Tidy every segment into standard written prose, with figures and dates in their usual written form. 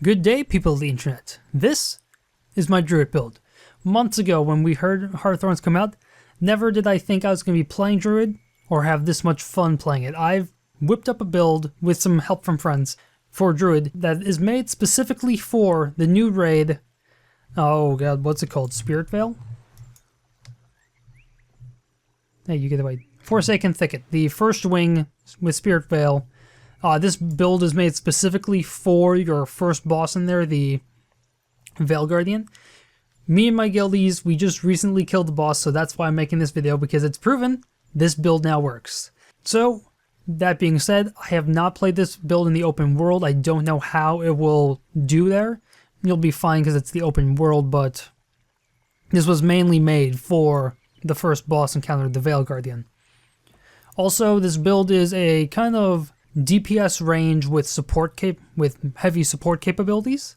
Good day, people of the internet. This is my Druid build. Months ago, when we heard Hearthorns come out, never did I think I was going to be playing Druid or have this much fun playing it. I've whipped up a build with some help from friends for Druid that is made specifically for the new raid. Oh god, what's it called? Spirit Vale? Hey, you get away. Forsaken Thicket, the first wing with Spirit Vale. This build is made specifically for your first boss in there, the Vale Guardian. Me and my guildies, we just recently killed the boss, so that's why I'm making this video, because it's proven this build now works. So, that being said, I have not played this build in the open world. I don't know how it will do there. You'll be fine because it's the open world, but this was mainly made for the first boss encounter, the Vale Guardian. Also, this build is a kind of DPS range with heavy support capabilities.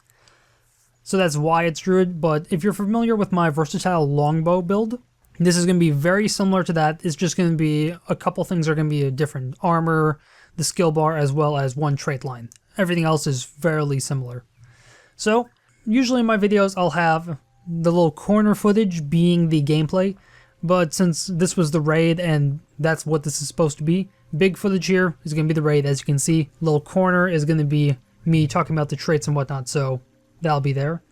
So that's why it's Druid, but if you're familiar with my versatile longbow build, this is going to be very similar to that. It's just going to be a couple things are going to be different. Armor, the skill bar, as well as one trait line. Everything else is fairly similar. So, usually in my videos I'll have the little corner footage being the gameplay, but since this was the raid and that's what this is supposed to be, big footage here is going to be the raid. As you can see, little corner is going to be me talking about the traits and whatnot, so that'll be there.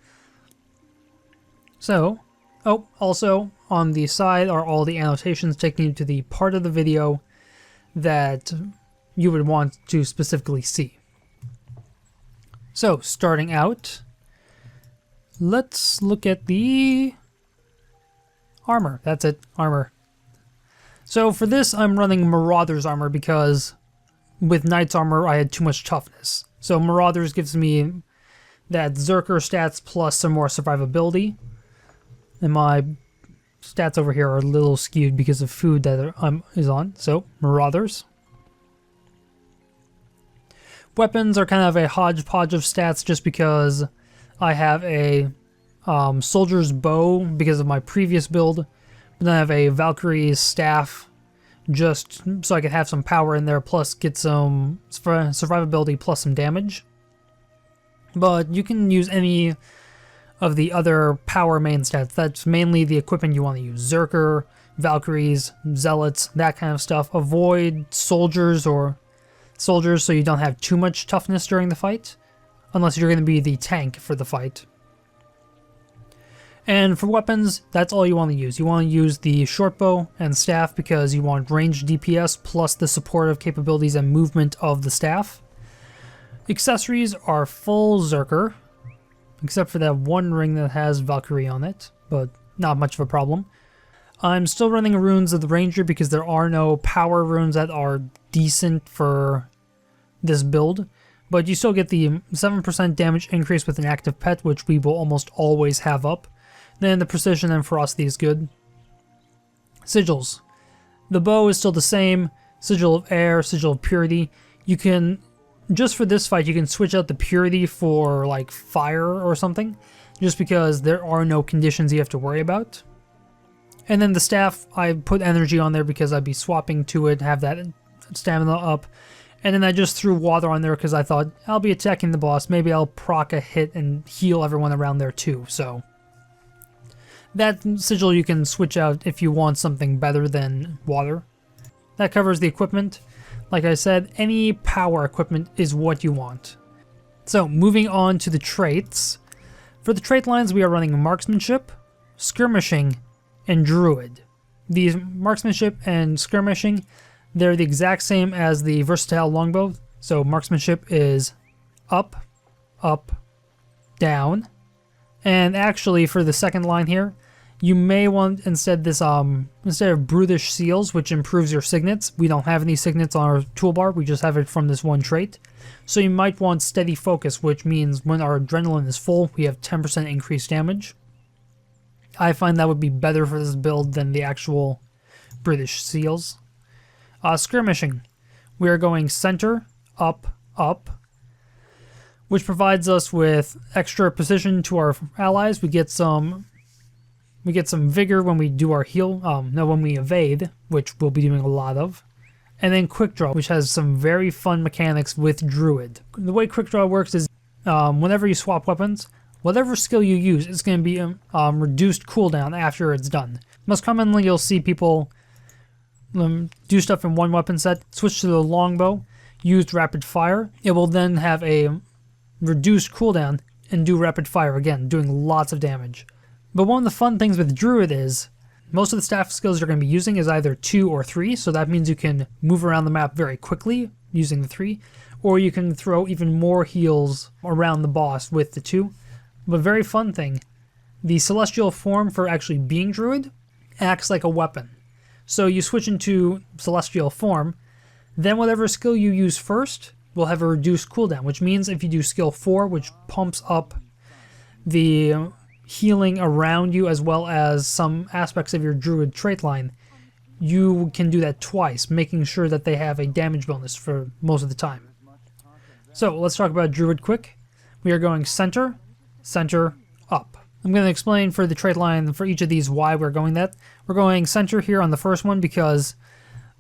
So, also on the side are all the annotations taking you to the part of the video that you would want to specifically see. So, starting out, let's look at the armor. That's it, armor. So for this, I'm running Marauder's armor because with Knight's armor, I had too much toughness. So Marauder's gives me that Zerker stats plus some more survivability. And my stats over here are a little skewed because of food that is on. So Marauders. Weapons are kind of a hodgepodge of stats just because I have a soldier's bow because of my previous build. But then I have a Valkyrie's staff just so I can have some power in there, plus get some survivability plus some damage. But you can use any of the other power main stats. That's mainly the equipment you want to use. Zerker, Valkyries, Zealots, that kind of stuff. Avoid soldiers so you don't have too much toughness during the fight, unless you're going to be the tank for the fight. And for weapons, that's all you want to use. You want to use the shortbow and staff because you want ranged DPS plus the supportive capabilities and movement of the staff. Accessories are full Zerker, except for that one ring that has Valkyrie on it, but not much of a problem. I'm still running runes of the Ranger because there are no power runes that are decent for this build, but you still get the 7% damage increase with an active pet, which we will almost always have up. Then the precision and ferocity is good. Sigils. The bow is still the same. Sigil of air, sigil of purity. You can, just for this fight, you can switch out the purity for like fire or something, just because there are no conditions you have to worry about. And then the staff, I put energy on there because I'd be swapping to it, have that stamina up. And then I just threw water on there because I thought, I'll be attacking the boss, maybe I'll proc a hit and heal everyone around there too, so. That sigil you can switch out if you want something better than water. That covers the equipment. Like I said, any power equipment is what you want. So, moving on to the traits. For the trait lines, we are running Marksmanship, Skirmishing, and Druid. These Marksmanship and Skirmishing, they're the exact same as the versatile longbow. So, Marksmanship is up, up, down. And actually, for the second line here, you may want instead of brutish seals, which improves your signets. We don't have any signets on our toolbar, we just have it from this one trait. So you might want steady focus, which means when our adrenaline is full, we have 10% increased damage. I find that would be better for this build than the actual British seals. Skirmishing. We are going center, up, up, which provides us with extra precision to our allies. We get some vigor when we do our heal, when we evade, which we'll be doing a lot of. And then Quick Draw, which has some very fun mechanics with Druid. The way Quick Draw works is whenever you swap weapons, whatever skill you use is going to be reduced cooldown after it's done. Most commonly, you'll see people do stuff in one weapon set, switch to the longbow, use rapid fire. It will then have a reduced cooldown and do rapid fire again, doing lots of damage. But one of the fun things with Druid is most of the staff skills you're going to be using is either 2 or 3, so that means you can move around the map very quickly using the 3, or you can throw even more heals around the boss with the 2. But very fun thing, the celestial form for actually being Druid acts like a weapon. So you switch into celestial form, then whatever skill you use first will have a reduced cooldown, which means if you do skill 4, which pumps up the healing around you as well as some aspects of your Druid trait line, you can do that twice, making sure that they have a damage bonus for most of the time. So let's talk about Druid quick. We are going center, center, up. I'm going to explain for the trait line for each of these why we're going that. We're going center here on the first one because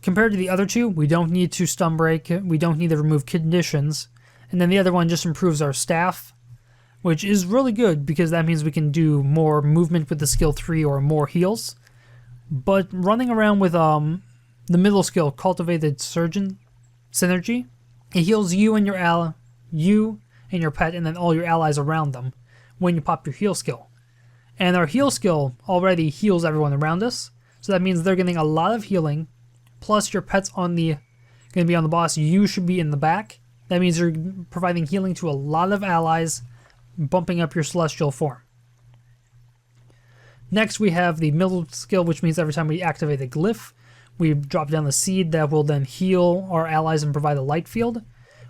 compared to the other two, we don't need to stun break, we don't need to remove conditions, and then the other one just improves our staff, which is really good because that means we can do more movement with the skill 3 or more heals. But running around with the middle skill, Cultivated Surgeon Synergy, it heals you and your pet and then all your allies around them when you pop your heal skill. And our heal skill already heals everyone around us, so that means they're getting a lot of healing, plus your pet's going to be on the boss, you should be in the back. That means you're providing healing to a lot of allies, bumping up your celestial form. Next we have the middle skill, which means every time we activate a glyph, we drop down the seed that will then heal our allies and provide a light field,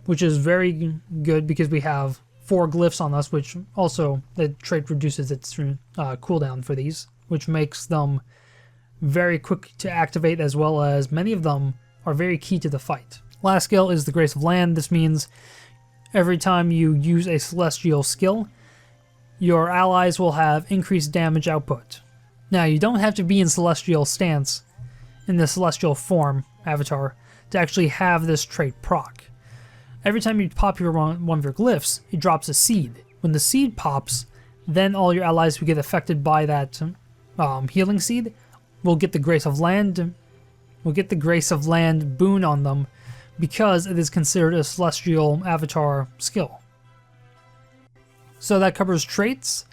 which is very good because we have 4 glyphs on us, which also the trait reduces its cooldown for these, which makes them very quick to activate, as well as many of them are very key to the fight. Last skill is the Grace of Land. This means every time you use a celestial skill, your allies will have increased damage output. Now, you don't have to be in celestial stance in the celestial form avatar to actually have this trait proc. Every time you pop one of your glyphs, it drops a seed. When the seed pops, then all your allies who get affected by that healing seed will get the Grace of Land. Will get the Grace of Land boon on them because it is considered a celestial avatar skill. So that covers traits.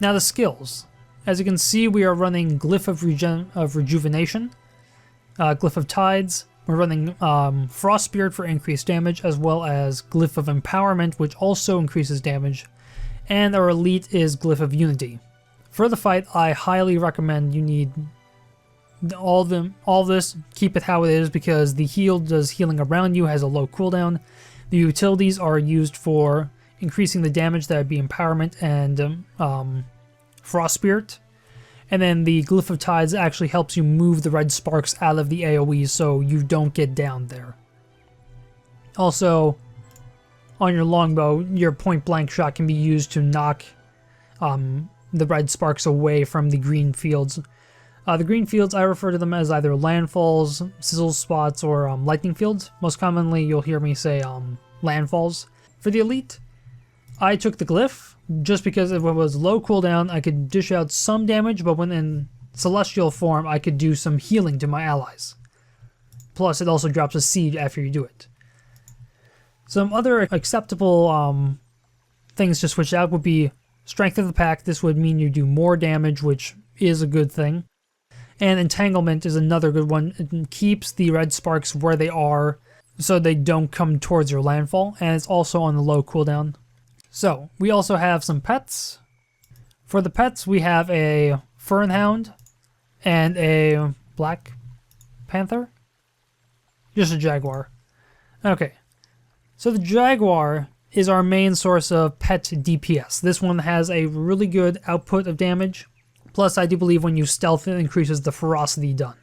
Now the skills. As you can see, we are running Glyph of Rejuvenation, Glyph of Tides. We're running Frost Spirit for increased damage, as well as Glyph of Empowerment, which also increases damage. And our elite is Glyph of Unity. For the fight, I highly recommend you need all this, keep it how it is, because the heal does healing around you, has a low cooldown. The utilities are used for increasing the damage, that would be Empowerment and Frost Spirit. And then the Glyph of Tides actually helps you move the red sparks out of the AoE so you don't get down there. Also, on your longbow, your point blank shot can be used to knock the red sparks away from the green fields. The green fields, I refer to them as either landfalls, sizzle spots, or lightning fields. Most commonly, you'll hear me say landfalls. For the elite, I took the glyph just because if it was low cooldown, I could dish out some damage, but when in celestial form, I could do some healing to my allies. Plus, it also drops a seed after you do it. Some other acceptable things to switch out would be Strength of the Pack. This would mean you do more damage, which is a good thing. And Entanglement is another good one. It keeps the red sparks where they are so they don't come towards your landfall, and it's also on the low cooldown. So, we also have some pets. For the pets, we have a Fern Hound and a Black Panther. Just a Jaguar. Okay. So the Jaguar is our main source of pet DPS. This one has a really good output of damage. Plus, I do believe when you stealth, it increases the ferocity done.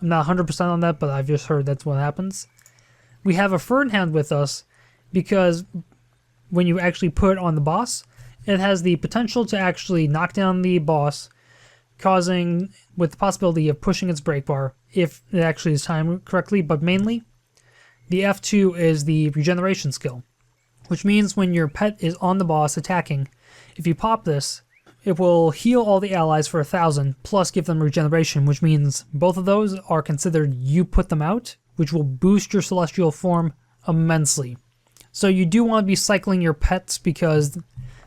I'm not 100% on that, but I've just heard that's what happens. We have a Fern Hound with us because when you actually put it on the boss, it has the potential to actually knock down the boss, causing, with the possibility of pushing its break bar, if it actually is timed correctly, but mainly, the F2 is the regeneration skill, which means when your pet is on the boss attacking, if you pop this, it will heal all the allies for 1,000 plus give them regeneration, which means both of those are considered you put them out, which will boost your celestial form immensely. So you do want to be cycling your pets because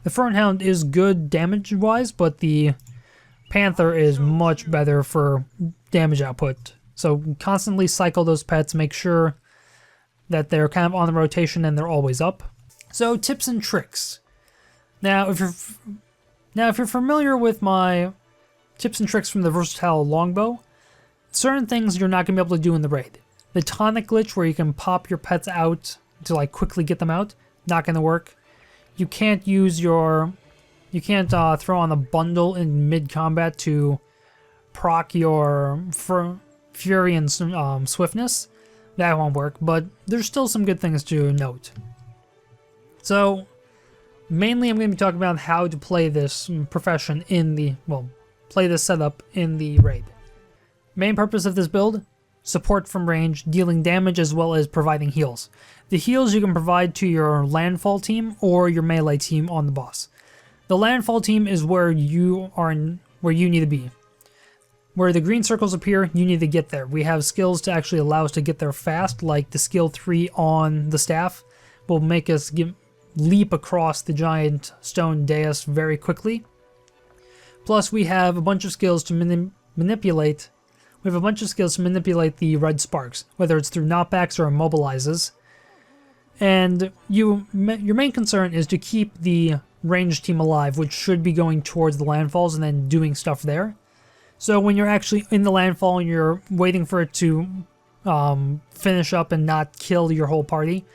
the Fernhound is good damage-wise, but the Panther is much better for damage output. So constantly cycle those pets, make sure that they're kind of on the rotation and they're always up. So tips and tricks. Now if you're familiar with my tips and tricks from the versatile longbow, certain things you're not going to be able to do in the raid. The tonic glitch where you can pop your pets out to like quickly get them out, not going to work. You can't use throw on a bundle in mid-combat to proc your Fury and Swiftness. That won't work, but there's still some good things to note. So, mainly I'm going to be talking about how to play this profession play this setup in the raid. Main purpose of this build, support from range, dealing damage as well as providing heals. The heals you can provide to your landfall team or your melee team on the boss. The landfall team is where you need to be. Where the green circles appear, you need to get there. We have skills to actually allow us to get there fast, like the skill 3 on the staff will make us leap across the giant stone dais very quickly. Plus we have a bunch of skills to manipulate. We have a bunch of skills to manipulate the red sparks, whether it's through knockbacks or immobilizes. And your main concern is to keep the ranged team alive, which should be going towards the landfalls and then doing stuff there. So when you're actually in the landfall and you're waiting for it to finish up and not kill your whole party,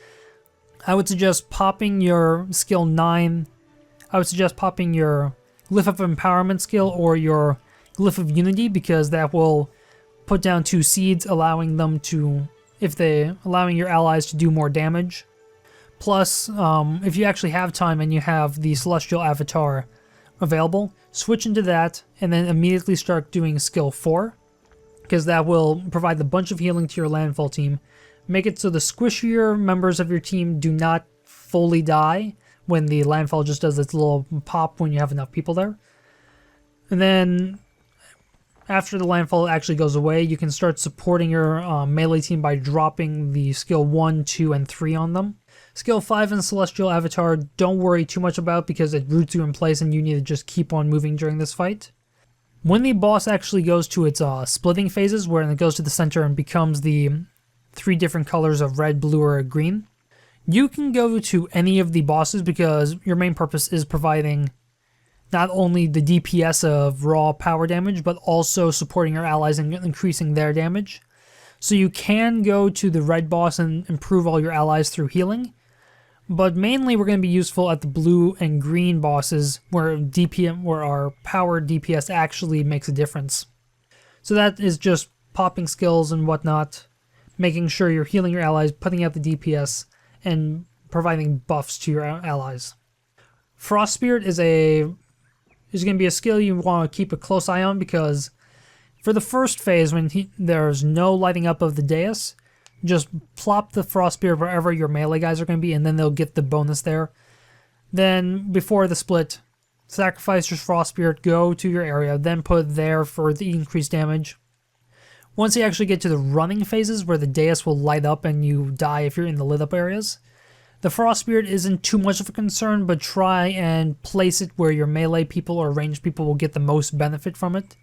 I would suggest popping your skill 9. I would suggest popping your Glyph of Empowerment skill or your Glyph of Unity, because that will put down 2 seeds, allowing your allies to do more damage. Plus, if you actually have time and you have the Celestial Avatar available, switch into that and then immediately start doing skill 4, because that will provide a bunch of healing to your landfall team. Make it so the squishier members of your team do not fully die when the landfall just does its little pop when you have enough people there. And then after the landfall actually goes away, you can start supporting your melee team by dropping the skill 1, 2, and 3 on them. Skill 5 in Celestial Avatar, don't worry too much about because it roots you in place and you need to just keep on moving during this fight. When the boss actually goes to its splitting phases, where it goes to the center and becomes the 3 different colors of red, blue, or green, you can go to any of the bosses because your main purpose is providing not only the DPS of raw power damage, but also supporting your allies and increasing their damage. So you can go to the red boss and improve all your allies through healing, but mainly we're going to be useful at the blue and green bosses where our power DPS actually makes a difference. So that is just popping skills and whatnot, making sure you're healing your allies, putting out the DPS, and providing buffs to your allies. Frost Spirit is going to be a skill you want to keep a close eye on, because for the first phase, when there's no lighting up of the dais, just plop the Frost Spirit wherever your melee guys are going to be, and then they'll get the bonus there. Then, before the split, sacrifice your Frost Spirit, go to your area, then put it there for the increased damage. Once you actually get to the running phases, where the dais will light up and you die if you're in the lit up areas, the Frost Spirit isn't too much of a concern, but try and place it where your melee people or ranged people will get the most benefit from it.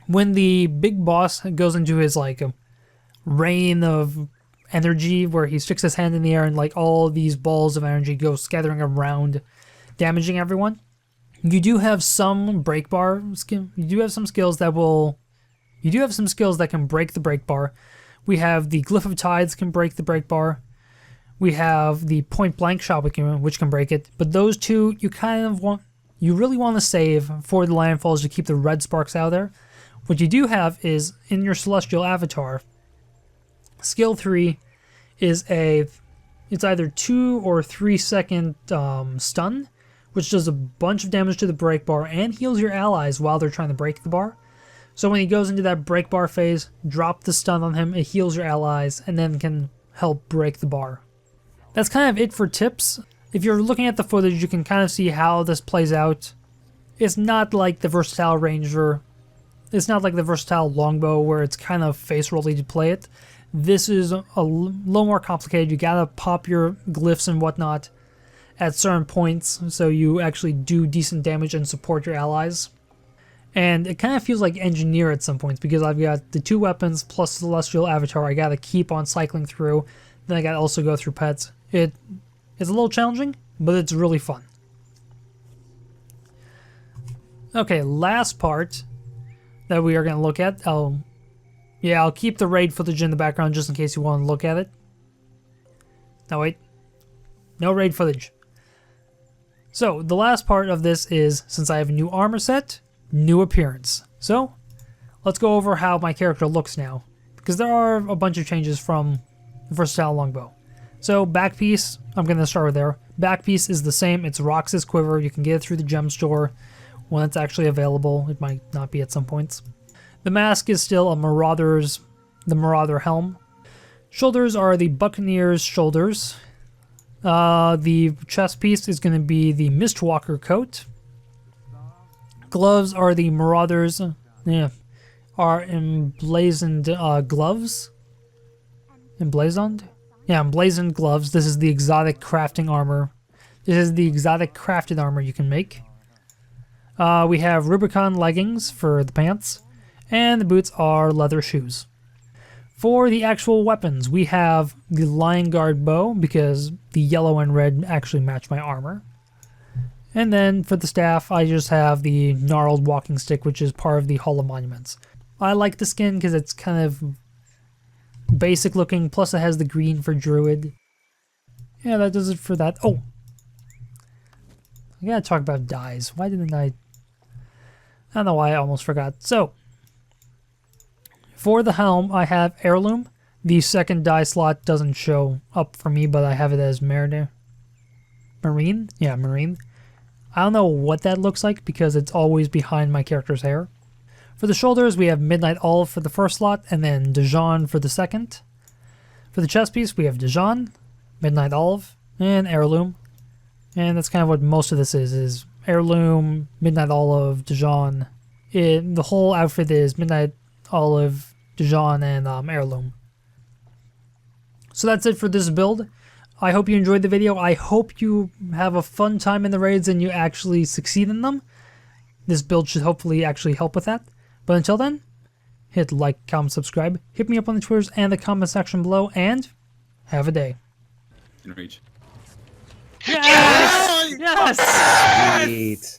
When the big boss goes into his a rain of energy, where he sticks his hand in the air and all these balls of energy go scattering around, damaging everyone, you do have some skills that can break the break bar. We have the Glyph of Tides can break the break bar. We have the point blank shot which can break it, but those two you really want to save for the landfalls to keep the red sparks out of there. What you do have is in your Celestial Avatar, skill 3 is it's either 2 or 3 second stun, which does a bunch of damage to the break bar and heals your allies while they're trying to break the bar. So when he goes into that break bar phase, drop the stun on him, it heals your allies, and then can help break the bar. That's kind of it for tips. If you're looking at the footage, you can kind of see how this plays out. It's not like the versatile ranger. It's not like the versatile longbow where it's kind of face rolly to play it. This is a little more complicated. You gotta pop your glyphs and whatnot at certain points so you actually do decent damage and support your allies. And it kind of feels like engineer at some points because I've got the 2 weapons plus celestial avatar I gotta keep on cycling through. Then I gotta also go through pets. It's a little challenging, but it's really fun. Okay, last part that we are gonna look at. I'll keep the raid footage in the background just in case you want to look at it. No, wait. No raid footage. So, the last part of this is, since I have a new armor set, new appearance. So, let's go over how my character looks now, because there are a bunch of changes from the versatile longbow. So, back piece, I'm going to start with there. Back piece is the same. It's Rox's quiver. You can get it through the gem store when it's actually available. It might not be at some points. The mask is still the Marauder helm. Shoulders are the Buccaneer's shoulders. The chest piece is going to be the Mistwalker coat. Gloves are the Marauders, are emblazoned gloves. Emblazoned? Yeah, emblazoned gloves. This is the exotic crafting armor. This is the exotic crafted armor you can make. We have Rubicon leggings for the pants, and the boots are leather shoes. For the actual weapons, we have the Lion Guard bow, because the yellow and red actually match my armor. And then for the staff, I just have the gnarled walking stick, which is part of the Hall of Monuments. I like the skin because it's kind of basic looking, plus it has the green for Druid. Yeah, that does it for that. Oh! I gotta talk about dyes. Why didn't I don't know why I almost forgot. So, for the helm, I have Heirloom. The second dye slot doesn't show up for me, but I have it as Marine? Yeah, Marine. I don't know what that looks like because it's always behind my character's hair. For the shoulders, we have Midnight Olive for the first slot, and then Dijon for the second. For the chest piece, we have Dijon, Midnight Olive, and Heirloom. And that's kind of what most of this is Heirloom, Midnight Olive, Dijon. The whole outfit is Midnight Olive, Dijon, and Heirloom. So that's it for this build. I hope you enjoyed the video. I hope you have a fun time in the raids and you actually succeed in them. This build should hopefully actually help with that. But until then, hit like, comment, subscribe, hit me up on the Twitters and the comment section below, and have a day. In reach. Yes! Yes! Sweet.